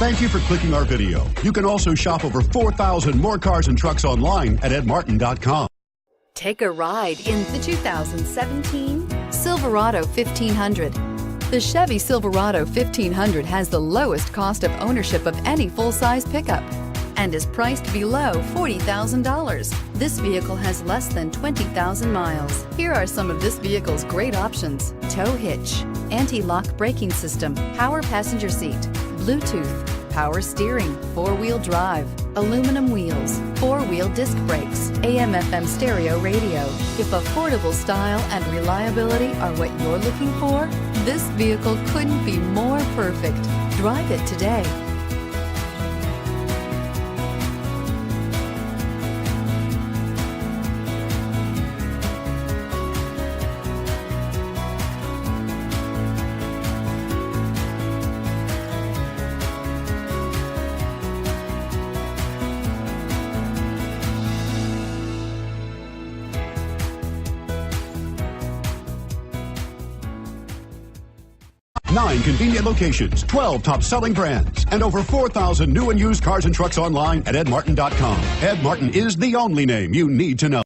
Thank you for clicking our video. You can also shop over 4,000 more cars and trucks online at edmartin.com. Take a ride in the 2017 Silverado 1500. The Chevy Silverado 1500 has the lowest cost of ownership of any full-size pickup and is priced below $40,000. This vehicle has less than 20,000 miles. Here are some of this vehicle's great options: tow hitch, anti-lock braking system, power passenger seat, Bluetooth, power steering, four-wheel drive, aluminum wheels, four-wheel disc brakes, AM/FM stereo radio. If affordable style and reliability are what you're looking for, this vehicle couldn't be more perfect. Drive it today. Nine convenient locations, 12 top-selling brands, and over 4,000 new and used cars and trucks online at edmartin.com. Ed Martin is the only name you need to know.